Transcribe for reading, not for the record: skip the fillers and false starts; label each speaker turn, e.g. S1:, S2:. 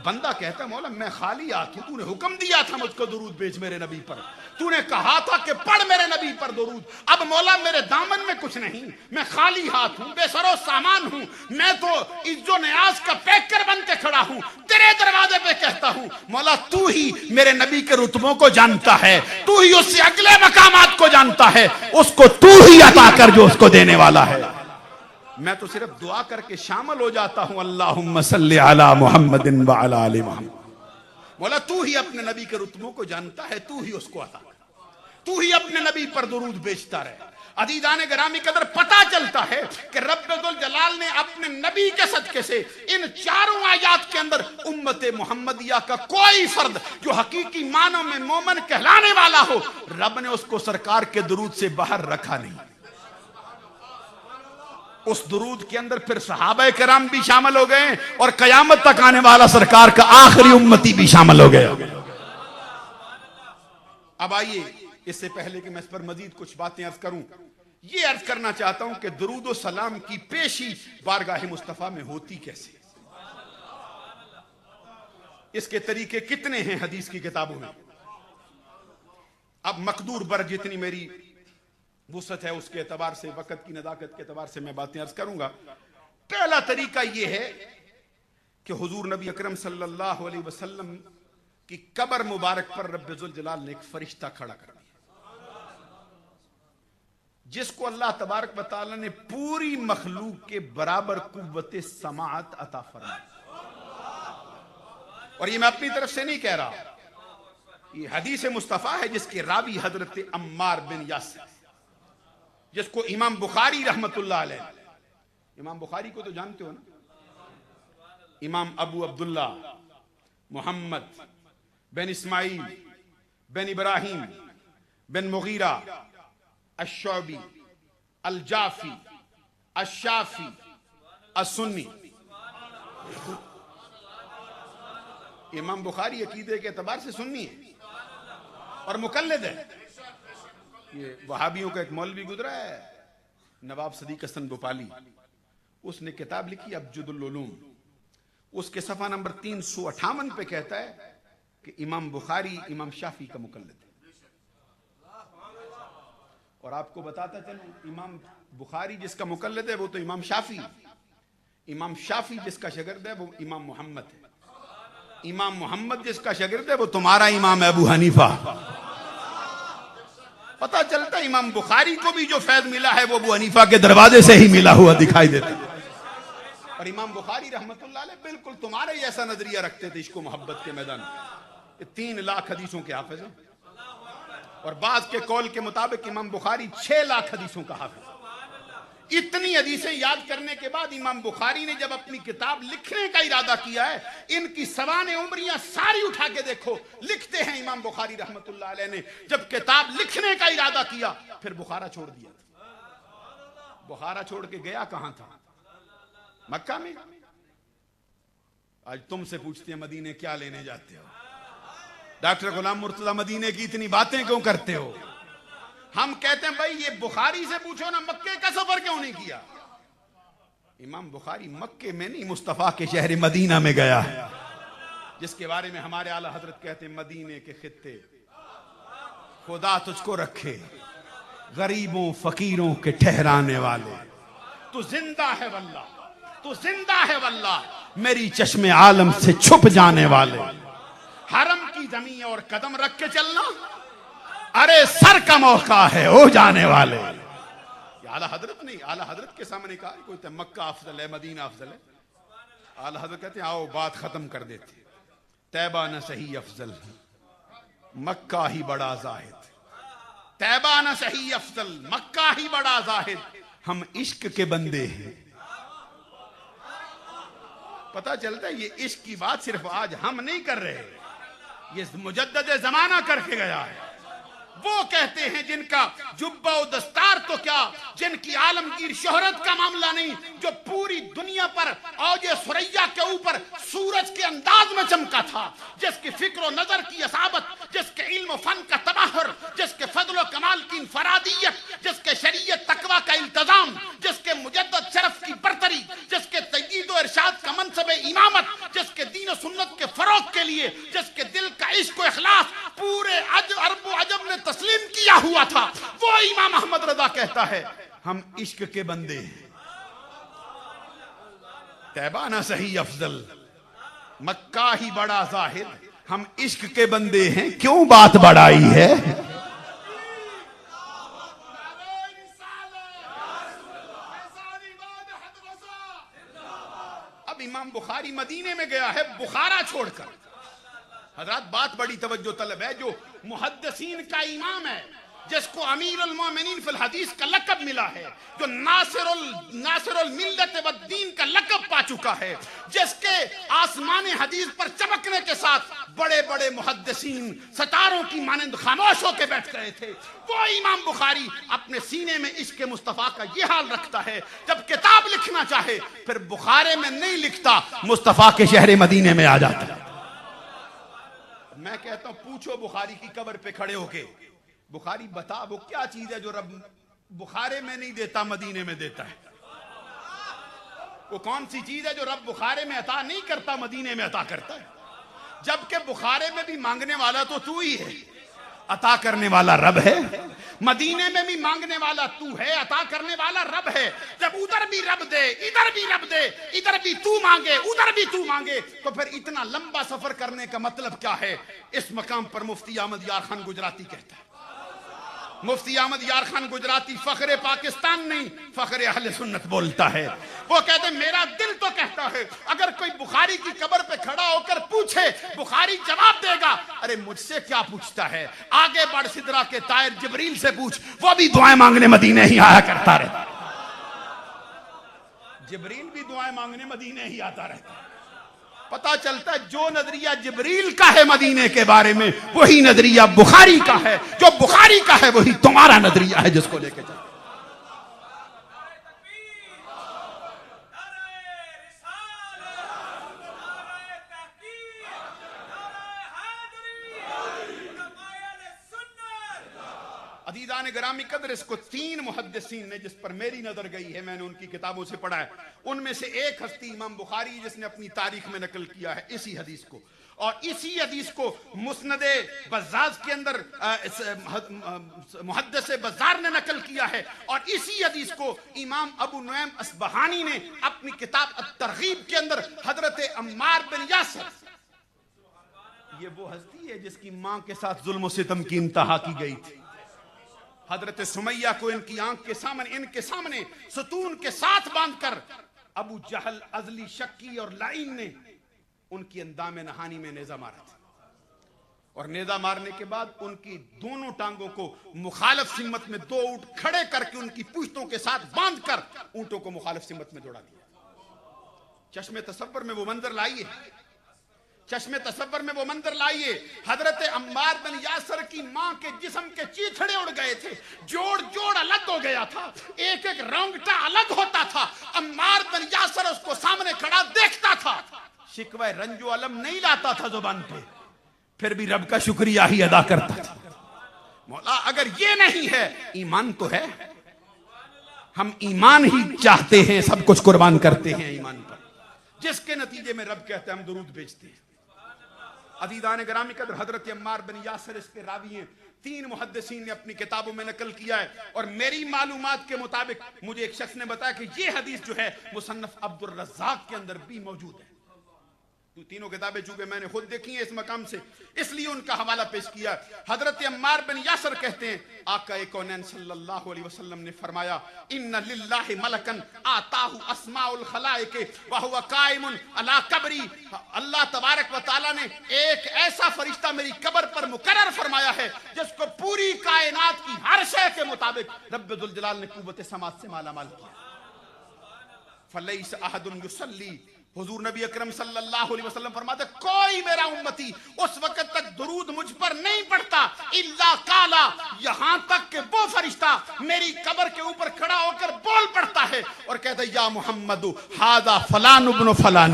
S1: बंदा कहता है मौला मैं खाली हाथ हूं, तूने हुक्म दिया था मुझको दुरूद भेज मेरे नबी पर, तूने कहा था कि पढ़ मेरे नबी पर दुरूद। अब मौला मेरे दामन में कुछ नहीं, मैं खाली हाथ हूं, बेसरो सामान हूं, मैं तो इज्जो न्याज का पैकर बन के खड़ा हूं, तेरे दरवाजे पे कहता हूं मौला तू ही मेरे नबी के रुतबों को जानता है, तू ही उससे अगले मकामात को जानता है, उसको तू ही अता कर जो उसको देने वाला है। मैं तो सिर्फ दुआ करके शामिल हो जाता हूं, अल्लाहुम्मा सल्ली अला मुहम्मदिन व अला आलि मुहम्मद। मौला तू ही अपने नबी के रुतबों को जानता है, तू ही उसको अता कर, तू ही अपने नबी पर दुरूद भेजता रहे। अजीजान गिरामी कदर पता चलता है कि रब्बुल जलाल ने अपने नबी के सदके से इन चारों आयात के अंदर उम्मत मुहम्मदिया का कोई फर्द जो हकीकी मानों में मोमन कहलाने वाला हो, रब ने उसको सरकार के दुरूद से बाहर रखा नहीं। उस दुरूद के अंदर फिर सहाबा किराम भी शामिल हो गए और कयामत तक आने वाला सरकार का आखिरी उम्मती भी शामिल हो गया। अब आइए, इससे पहले कि मैं इस पर मजीद कुछ बातें अर्ज करूं, ये अर्ज करना चाहता हूं कि दुरूद और सलाम की पेशी बारगाह मुस्तफा में होती कैसे, इसके तरीके कितने हैं हदीस की किताबों में। अब मकदूर बर जितनी मेरी वुसअत है उसके एतबार से, वक़्त की नज़ाकत के एतबार से मैं बातें अर्ज करूंगा। पहला तरीका यह है कि हुजूर नबी अकरम सल्लल्लाहु अलैहि वसल्लम की कब्र मुबारक पर रब्बुल जलाल ने एक फरिश्ता खड़ा कर दिया, जिसको अल्लाह तबारक व तआला ने पूरी मखलूक के बराबर कुव्वत समाअत अता फरमाई। और ये मैं अपनी तरफ से नहीं कह रहा, ये हदीस मुस्तफा है जिसके रावी हजरत अम्मार बिन यासिर, जिसको इमाम बुखारी रहमतुल्लाह अलैह, इमाम बुखारी को तो जानते हो ना, इमाम अबू अब्दुल्ला मोहम्मद बिन इस्माइल बिन इब्राहिम बिन मुगीरा अश-शौबी अल-जाफी अश-शाफी अस-सुन्नी। इमाम बुखारी अकीदे के एतबार से सुन्नी है और मुकल्लिद है। ये वहाबियों का एक मौलवी गुजरा है, नवाब सदीक हसन भोपाली, उसने किताब लिखी अब्जुदुल उलूम, उसके सफा नंबर 358 पे कहता है कि इमाम बुखारी इमाम शाफी का मुकल्लिद है। और आपको बताता चलूं, इमाम बुखारी जिसका मुकल्लिद है वो तो इमाम शाफी, इमाम शाफी जिसका शागिर्द है वो इमाम मोहम्मद है, इमाम मोहम्मद जिसका शागिर्द है वो तुम्हारा इमाम अबू हनीफा। पता चलता है इमाम बुखारी को भी जो फैज मिला है वो अबू हनीफा के दरवाजे से ही मिला हुआ दिखाई देता है। और इमाम बुखारी रहमतुल्लाह अलैह बिल्कुल तुम्हारे जैसा नजरिया रखते थे इश्क मोहब्बत के मैदान में। 3 लाख हदीसों के हाफिज हैं और बाज के कौल के मुताबिक इमाम बुखारी 6 लाख हदीसों का हाफिज। इतनी हदीसें याद करने के बाद इमाम बुखारी ने जब अपनी किताब लिखने का इरादा किया है, इनकी सवाने उम्रियां सारी उठा के देखो, लिखते हैं इमाम बुखारी रहमतुल्लाह अलैह ने जब किताब लिखने का इरादा किया फिर बुखारा छोड़ दिया। बुखारा छोड़ के गया कहां था? मक्का में। आज तुमसे पूछते हैं मदीने क्या लेने जाते हो? डॉक्टर गुलाम मुर्तजा मदीने की इतनी बातें क्यों करते हो? हम कहते हैं भाई ये बुखारी से पूछो ना, मक्के का सफर क्यों नहीं किया? इमाम बुखारी मक्के में नहीं, मुस्तफा के शहर मदीना में गया है, जिसके बारे में हमारे आला हजरत कहते हैं मदीने के खित्ते खुदा तुझको रखे गरीबों फकीरों के ठहराने वाले, तू जिंदा है वल्लाह, तू जिंदा है वल्लाह, मेरी चश्मे आलम से छुप जाने वाले, हरम की जमीन और कदम रख के चलना, अरे सर का मौका है हो जाने वाले। आला हजरत नहीं, आला हजरत के सामने कहा कोई तो मक्का अफजल है मदीना अफजल है, आला हजरत कहते हैं आओ बात खत्म कर देते, तैबा न सही अफजल, मक्का ही बड़ा जाहिद, तैबा न सही अफजल, मक्का ही बड़ा जाहिद, हम इश्क के बंदे हैं। पता चलता है ये इश्क की बात सिर्फ आज हम नहीं कर रहे, ये मुजद्दद जमाना करके गया है। वो कहते हैं जिनका जुब्बा और दस्तार तो क्या, जिनकी आलमगीर शोहरत का मामला नहीं, जो पूरी दुनिया पर औजे सुरैया के ऊपर सूरज के अंदाज में चमका था, जिसकी फिक्र और नजर की असाबत, जिसके इल्म फन का तबाहर, जिसके फजल कमाल की इंफरादियत, जिसके शरीयत तकवा का इल्तजाम, जिसके मुजद्दद शरफ की बरतरी, जिसके तय्यीद और इरशाद का मनसब इमामत, जिसके दीन और सुन्नत के फरोग के लिए, जिसके दिल का इश्क और इखलास पूरे अरब व अजम ने तस्लीम किया हुआ था, वो इमाम अहमद रजा कहता है हम इश्क के बंदे हैं। तैबा ना सही अफजल, मक्का ही बड़ा जाहिद, हम इश्क के बंदे हैं, क्यों बात बढ़ाई है। अब इमाम बुखारी मदीने में गया है बुखारा छोड़कर। हजरत बात बड़ी तवज्जो तलब है, जो मुहद्दिसीन का इमाम है, जिसको अमीरुल मोमिनीन फिल हदीस का लक़ब मिला है, जो नासिरुल मिल्लत व दीन का लक़ब पा चुका है, जिसके आसमान हदीस पर चमकने के साथ बड़े बड़े मुहद्दिसीन सितारों की मानंद खामोश होकर बैठ गए थे, वो इमाम बुखारी अपने सीने में इश्क़ मुस्तफ़ा का ये हाल रखता है, जब किताब लिखना चाहे फिर बुखारे में नहीं लिखता, मुस्तफ़ा के शहर मदीने में आ जाता है। मैं कहता हूं पूछो बुखारी की कब्र पे खड़े होके, बुखारी बता वो क्या चीज है जो रब बुखारे में नहीं देता मदीने में देता है। वो कौन सी चीज है जो रब बुखारे में अता नहीं करता मदीने में अता करता है। जबकि बुखारे में भी मांगने वाला तो तू ही है, अता करने वाला रब है। मदीने में भी मांगने वाला तू है, अता करने वाला रब है। जब उधर भी रब दे, इधर भी रब दे, इधर भी तू मांगे, उधर भी तू मांगे, तो फिर इतना लंबा सफर करने का मतलब क्या है। इस मकाम पर मुफ्ती अहमद यार खान गुजराती कहता है, मुफ्ती अहमद यार खान गुजराती फखरे पाकिस्तान नहीं, फखरे अहले सुन्नत बोलता है। वो कहते मेरा दिल तो कहता है अगर कोई बुखारी की कब्र पे खड़ा होकर पूछे, बुखारी जवाब देगा, अरे मुझसे क्या पूछता है, आगे बढ़ सिदरा के तायर जिब्रील से पूछ, वो भी दुआएं मांगने मदीने ही आया करता रहता। जिब्रील भी दुआएं मांगने मदीने ही आता रहता है। पता चलता है जो नजरिया जिब्रील का है मदीने के बारे में, वही नजरिया बुखारी का है। जो बुखारी का है वही तुम्हारा नजरिया है जिसको लेके चलते। अदीदान ग्रामी कदर, इसको 3 मुहद्दिसीन ने जिस पर मेरी नजर गई है, मैंने उनकी किताबों से पढ़ा है, उनमें से एक हस्ती इमाम बुखारी जिसने अपनी तारीख में नकल किया है इसी हदीस को, और इसी हदीस को मुस्नदे बज़्ज़ार के अंदर मुहद्दिस बज़्ज़ार ने नकल किया है, और इसी हदीस को इमाम अबू नुएम अस्बहानी ने अपनी किताब अत-तरगीब के अंदर हजरत अम्मार बिन यासिर, ये वो हस्ती है जिसकी मां के साथ जुल्म सितम की इंतहा की गई थी। हजरत सुमैया को इनकी आंख के सामने, इनके सामने सतून के साथ बांधकर अबू जहल, अजली, शक्की और लाइन ने उनकी अंदाम नहानी में नेजा मारा था, और नेजा मारने के बाद उनकी दोनों टांगों को मुखालिफ सिमत में 2 ऊंट खड़े करके उनकी पुश्तों के साथ बांधकर ऊंटों को मुखालिफ सिमत में जोड़ा दिया। चश्मे तसव्वुर में वो मंजर लाइए, चश्मे तसव्वुर में वो मंजर लाइए, हजरत अम्मार बिन यासिर की मां के जिस्म के चीथड़े उड़ गए थे, जोड़ जोड़ अलग हो गया था, एक एक रोंगटा अलग होता था। अम्मार बिन यासिर उसको सामने खड़ा देखता था, शिकवा रंजो अलम नहीं लाता था जुबान पे, फिर भी रब का शुक्रिया ही अदा करता था। मौला अगर ये नहीं है, ईमान तो है, हम ईमान ही चाहते हैं, सब कुछ कुर्बान करते हैं ईमान पर, जिसके नतीजे में रब कहते हैं हम दुरूद भेजते हैं। अदीदान ग्रामी कदर, हजरत अम्मार बिन यासिर इसके रावी हैं, 3 मुहद्दिसीन ने अपनी किताबों में नकल किया है, और मेरी मालूमात के मुताबिक मुझे एक शख्स ने बताया कि ये हदीस जो है मुसन्नफ अब्दुर रज़्ज़ाक़ के अंदर भी मौजूद है। तो तीनों किताबें चूंकि मैंने खुद देखी हैं इस मकाम से, इसलिए उनका हवाला पेश किया। हजरत अम्मार बिन यासिर कहते हैं आका कौनैन सल्लल्लाहु अलैहि वसल्लम ने फरमाया, इन्ना लिल्लाहि मलकन आताहु अस्माउल खलाइक व हुवा काइमुन अला कब्री, अल्लाह तबारक व तआला ने एक ऐसा फरिश्ता मेरी कब्र पर मुकर्रर फरमाया है जिसको पूरी कायनात की हर शय के मुताबिक रब्बुल जुल जलाल ने कुव्वत समात से मालामाल किया। फलैस अहदुन युसल्ली, हुजूर नबी अकरम सल्लल्लाहु अलैहि वसल्लम फरमाते कोई मेरा उम्मती उस वक्त तक दुरूद मुझ पर नहीं पढ़ता इल्ला काला, यहां तक कि वो फरिश्ता मेरी कब्र के ऊपर खड़ा होकर बोल पड़ता है और कहता है या मुहम्मदु हादा फलान इब्न फलान,